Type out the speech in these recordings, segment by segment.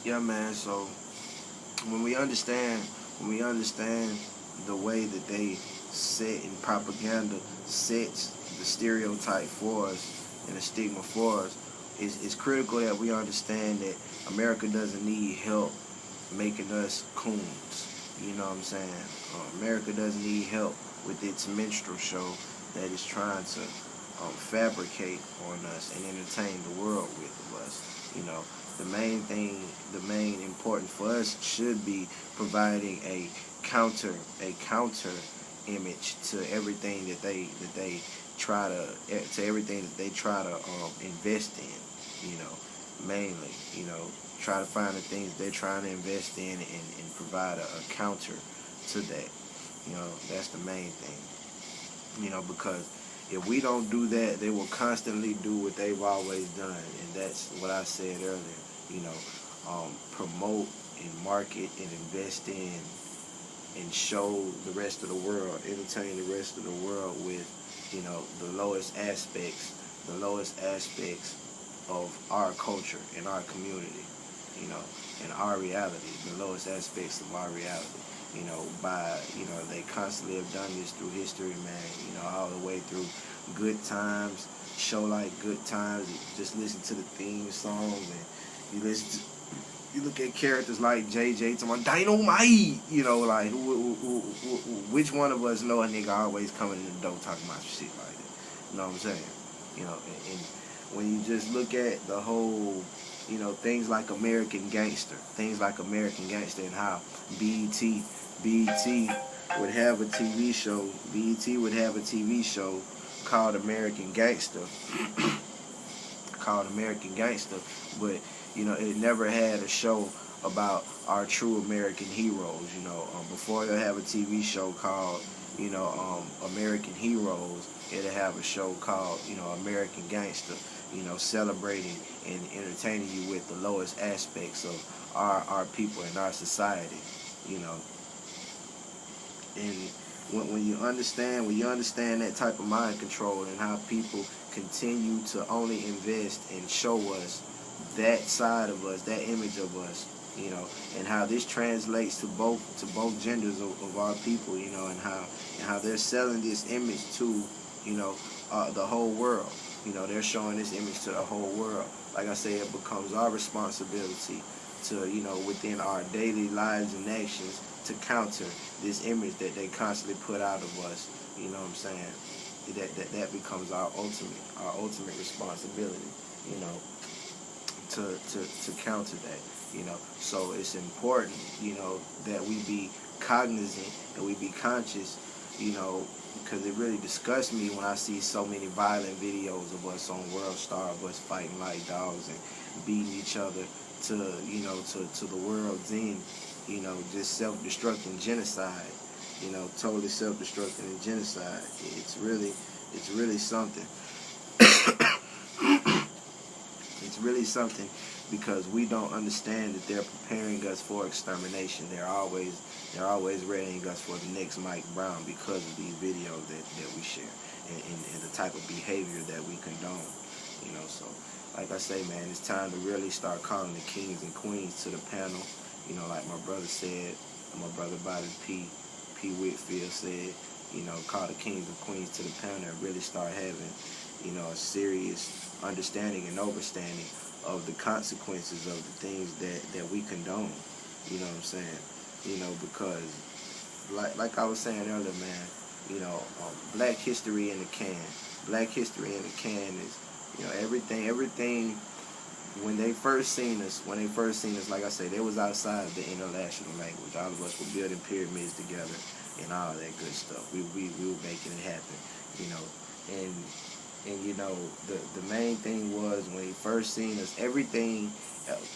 Yeah, man. So when we understand, when we understand the way that they set in propaganda sets the stereotype for us and the stigma for us, it's critical that we understand that America doesn't need help making us coons. You know what I'm saying? America doesn't need help with its minstrel show that is trying to fabricate on us and entertain the world with us. You know, the main thing, the main important for us should be providing a counter image to everything that they try to everything that they try to invest in. You know, mainly, you know, try to find the things they're trying to invest in and provide a counter to that. You know, that's the main thing. You know, because if we don't do that, they will constantly do what they've always done, and that's what I said earlier. You know, promote and market and invest in and show the rest of the world, entertain the rest of the world with, you know, the lowest aspects of our culture and our community, you know, and our reality, the lowest aspects of our reality. You know, they constantly have done this through history, man, you know, all the way through Good Times, show like Good Times, you just listen to the theme songs, and you look at characters like JJ talking about dynamite, you know, like which one of us know a nigga always coming in the door talking about shit like that? You know what I'm saying? You know, and when you just look at the whole, you know, things like American Gangster, and how BET would have a TV show. BET would have a TV show called American Gangster, but you know, it never had a show about our true American heroes. You know, before they'll have a TV show called, you know, American Heroes, it'll have a show called, you know, American Gangster. You know, celebrating and entertaining you with the lowest aspects of our people and our society. You know, and when you understand that type of mind control and how people continue to only invest and show us that side of us, that image of us, you know, and how this translates to both genders of our people, you know, and how they're selling this image to, you know, the whole world. You know, they're showing this image to the whole world. Like I say, it becomes our responsibility to, you know, within our daily lives and actions, to counter this image that they constantly put out of us. You know what I'm saying? That becomes our ultimate responsibility, you know, to counter that, you know. So it's important, you know, that we be cognizant and we be conscious, you know, because it really disgusts me when I see so many violent videos of us on World Star, of us fighting like dogs and beating each other to, you know, to the world's end, you know, just self-destructing genocide, you know, totally self-destructing and genocide. It's really something. It's really something, because we don't understand that they're preparing us for extermination. They're always readying us for the next Mike Brown because of these videos that we share and the type of behavior that we condone. You know, so like I say, man, it's time to really start calling the kings and queens to the panel. You know, like my brother said, my brother Bobby P. Whitfield said, you know, call the kings and queens to the panel and really start having, you know, a serious understanding and understanding of the consequences of the things that we condone. You know what I'm saying? You know, because like I was saying earlier, man, you know, Black history in the can. Black history in the can is, you know, everything. When they first seen us, like I say, they was outside of the international language. All of us were building pyramids together and all that good stuff. We were making it happen, you know. And you know, the main thing was, when they first seen us, everything,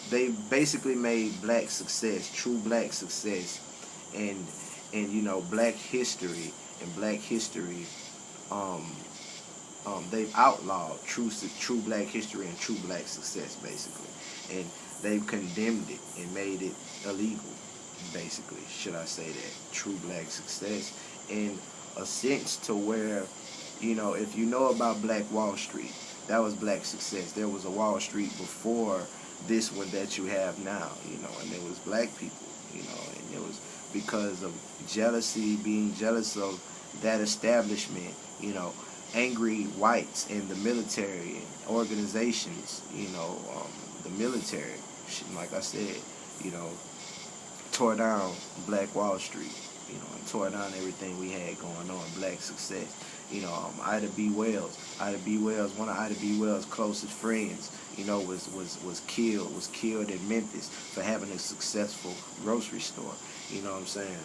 they basically made black success, true black success, and you know, black history, they've outlawed true black history and true black success, basically, and they've condemned it and made it illegal, basically, should I say that, true black success, in a sense to where, you know, if you know about Black Wall Street, that was black success. There was a Wall Street before this one that you have now, you know, and it was black people, you know, and it was because of jealousy, being jealous of that establishment, you know, angry whites in the military and organizations, you know, the military, like I said, you know, tore down Black Wall Street, you know, and tore down everything we had going on, black success. You know, Ida B. Wells, one of Ida B. Wells' closest friends, you know, was killed in Memphis for having a successful grocery store. You know what I'm saying?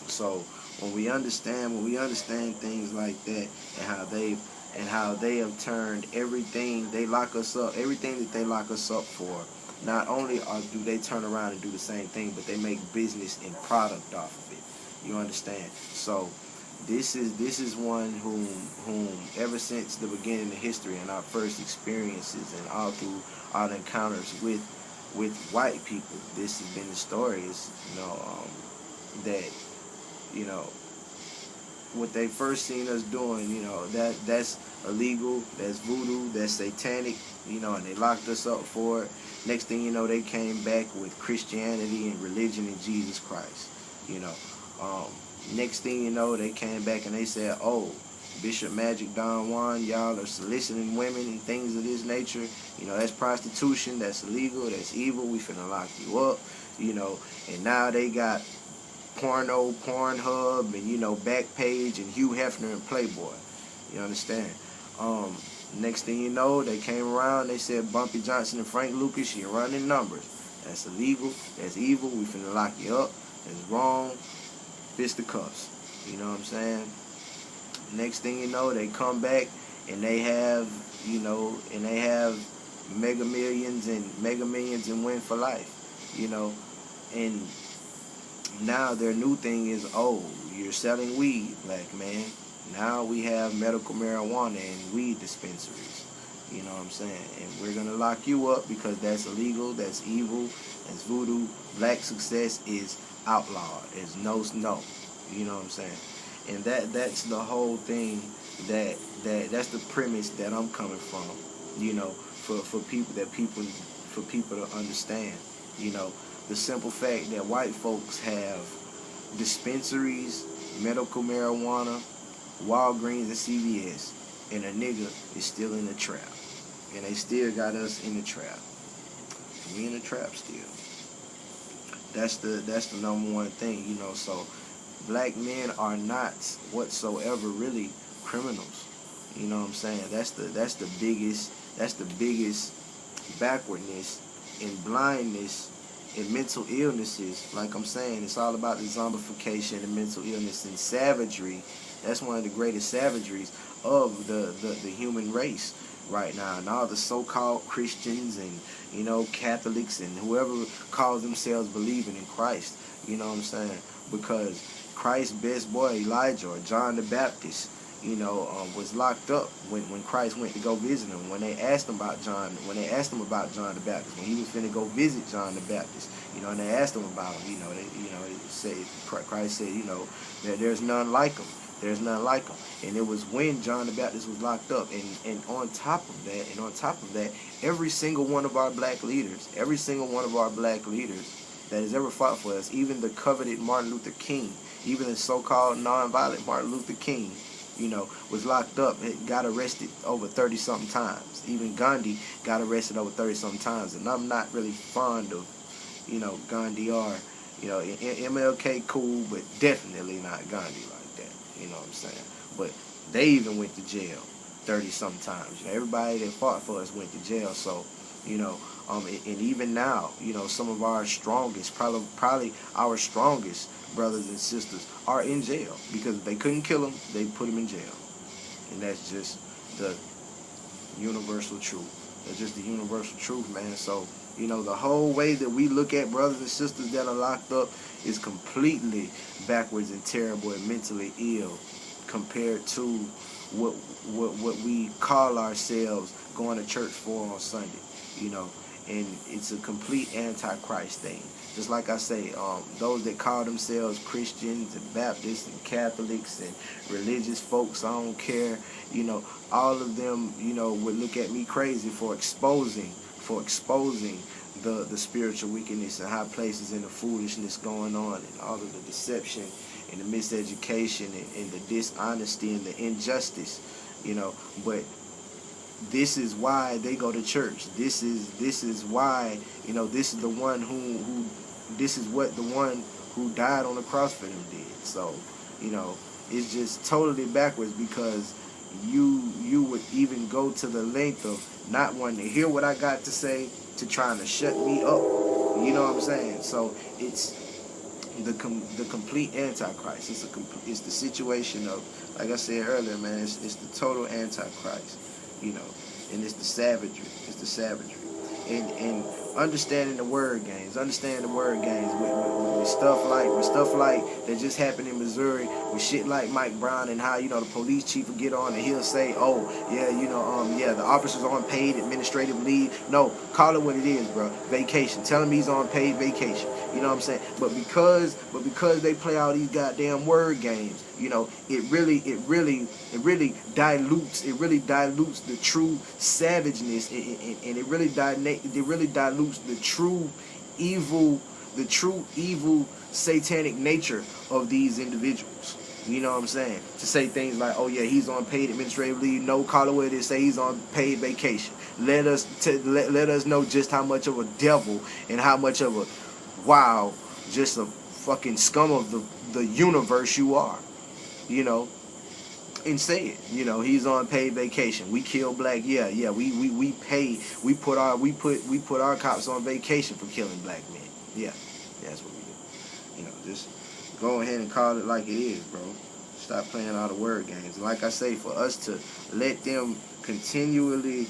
So when we understand things like that, and how they have turned everything they lock us up, everything that they lock us up for, not only do they turn around and do the same thing, but they make business and product off of it. You understand? So this is one whom ever since the beginning of history and our first experiences and all through our encounters with white people, this has been the story. Is, you know, that, you know, what they first seen us doing, you know, that's illegal, that's voodoo, that's satanic, you know, and they locked us up for it. Next thing you know, they came back with Christianity and religion and Jesus Christ, you know. Next thing you know, they came back and they said, oh, Bishop Magic Don Juan, y'all are soliciting women and things of this nature. You know, that's prostitution, that's illegal, that's evil, we finna lock you up, you know. And now they got porno, Pornhub, and, you know, Backpage and Hugh Hefner and Playboy. You understand? Next thing you know, they came around, they said Bumpy Johnson and Frank Lucas, you're running numbers. That's illegal, that's evil, we finna lock you up, that's wrong, fisticuffs. You know what I'm saying? Next thing you know, they come back and they have, you know, and they have mega millions and win for life, you know. And now their new thing is, oh, you're selling weed, black man. Now we have medical marijuana and weed dispensaries. You know what I'm saying? And we're going to lock you up because that's illegal, that's evil, that's voodoo. Black success is outlawed. It's no. You know what I'm saying? And that's the whole thing, that's the premise that I'm coming from, you know, for people to understand, you know, the simple fact that white folks have dispensaries, medical marijuana, Walgreens and CVS, and a nigga is still in the trap. And they still got us in the trap. We in the trap still. That's the number one thing, you know. So black men are not whatsoever really criminals. You know what I'm saying? That's the biggest backwardness and blindness and mental illnesses. Like I'm saying, it's all about the zombification and mental illness and savagery. That's one of the greatest savageries of the human race right now. And all the so-called Christians and, you know, Catholics and whoever calls themselves believing in Christ. You know what I'm saying? Because Christ's best boy, Elijah, or John the Baptist, you know, was locked up when Christ went to go visit him. When they asked him about John the Baptist, when he was finna go visit John the Baptist, you know, and they asked him about him, you know, Christ said, you know, that there's none like him. There's none like him. And it was when John the Baptist was locked up. And on top of that, every single one of our black leaders that has ever fought for us, even the coveted Martin Luther King, even the so-called non-violent Martin Luther King, you know, was locked up, got arrested over 30-something times. Even Gandhi got arrested over 30-something times. And I'm not really fond of, you know, Gandhi or, you know, MLK cool, but definitely not Gandhi like that. You know what I'm saying? But they even went to jail 30-something times. You know, everybody that fought for us went to jail. So, you know, and even now, you know, some of our strongest, probably our strongest brothers and sisters are in jail because if they couldn't kill them, they put them in jail. And that's just the universal truth. That's just the universal truth, man. So, you know, the whole way that we look at brothers and sisters that are locked up is completely backwards and terrible and mentally ill compared to what we call ourselves going to church for on Sunday, you know. And it's a complete anti-Christ thing. Just like I say, those that call themselves Christians and Baptists and Catholics and religious folks, I don't care, you know, all of them, you know, would look at me crazy for exposing for exposing the spiritual wickedness and high places and the foolishness going on and all of the deception and the miseducation and the dishonesty and the injustice, you know. But this is why they go to church. This is why, you know, this is the one who this is what the one who died on the cross for them did. So, you know, it's just totally backwards, because you would even go to the length of not wanting to hear what I got to say, to trying to shut me up. You know what I'm saying? So it's the complete antichrist. It's the situation of, like I said earlier, man, it's the total antichrist, you know, and it's the savagery. It's the savagery. And understanding the word games, with stuff like that just happened in Missouri, with shit like Mike Brown, and how, you know, the police chief will get on and he'll say, oh yeah, you know, yeah, the officer's on paid administrative leave. No, call it what it is, bro. Vacation. Tell him he's on paid vacation. You know what I'm saying? But because they play all these goddamn word games, you know, it really dilutes the true savageness, and it really dilutes the true evil satanic nature of these individuals. You know what I'm saying? To say things like, oh yeah, he's on paid administrative leave. No, call it what it is. Say he's on paid vacation. Let us know just how much of a devil and how much of a just a fucking scum of the universe you are. You know, and say it. You know, he's on paid vacation. We kill black. Yeah. We put our cops on vacation for killing black men. Yeah, that's what we do. You know, just go ahead and call it like it is, bro. Stop playing all the word games. And like I say, for us to let them continually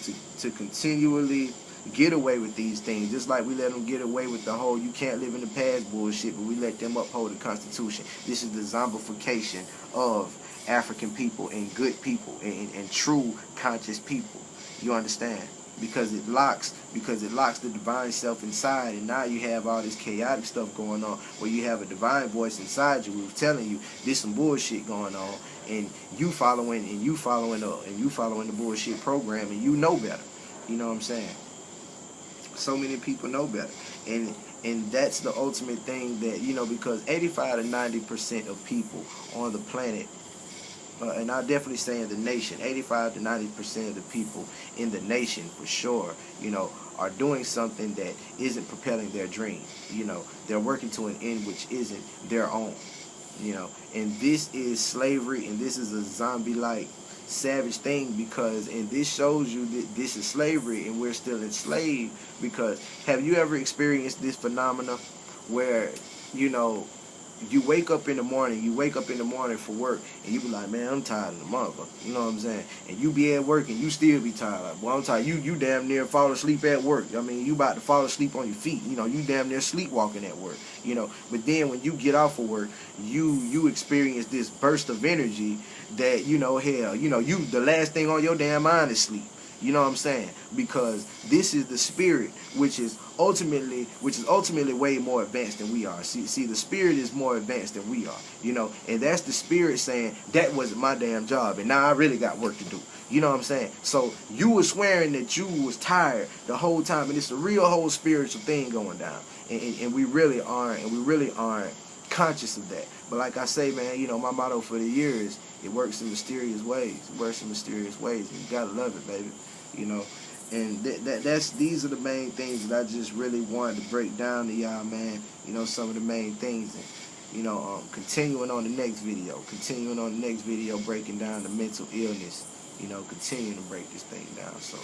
get away with these things, just like we let them get away with the whole you can't live in the past bullshit, but we let them uphold the Constitution. This is the zombification of African people and good people and true conscious people. You understand? Because it locks the divine self inside, and now you have all this chaotic stuff going on where you have a divine voice inside you who's telling you there's some bullshit going on, and you following the bullshit program, and you know better. You know what I'm saying? So many people know better, and that's the ultimate thing that, you know, because 85 to 90% of people on the planet, and I'll definitely say in the nation, 85 to 90% of the people in the nation for sure, you know, are doing something that isn't propelling their dream. You know, they're working to an end which isn't their own. You know, and this is slavery, and this is a zombie-like savage thing, because, and this shows you that this is slavery and we're still enslaved. Because have you ever experienced this phenomena where, you know, you wake up in the morning for work, and you be like, man, I'm tired of the motherfucker. You know what I'm saying? And you be at work and you still be tired. Like, boy, I'm tired. You damn near fall asleep at work. I mean, you about to fall asleep on your feet. You know, you damn near sleepwalking at work. You know, but then when you get off of work, you experience this burst of energy that, you know, hell, you know, the last thing on your damn mind is sleep. You know what I'm saying? Because this is the spirit, which is ultimately way more advanced than we are. See, the spirit is more advanced than we are. You know, and that's the spirit saying that wasn't my damn job, and now I really got work to do. You know what I'm saying? So you were swearing that you was tired the whole time, and it's a real whole spiritual thing going down, and we really aren't conscious of that. But like I say, man, you know, my motto for the year is, it works in mysterious ways. It works in mysterious ways, and you gotta love it, baby. You know, and these are the main things that I just really wanted to break down to y'all, man. You know, some of the main things, and, you know, continuing on the next video, breaking down the mental illness. You know, continuing to break this thing down. So,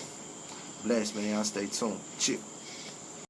bless, man. Y'all stay tuned. Chill.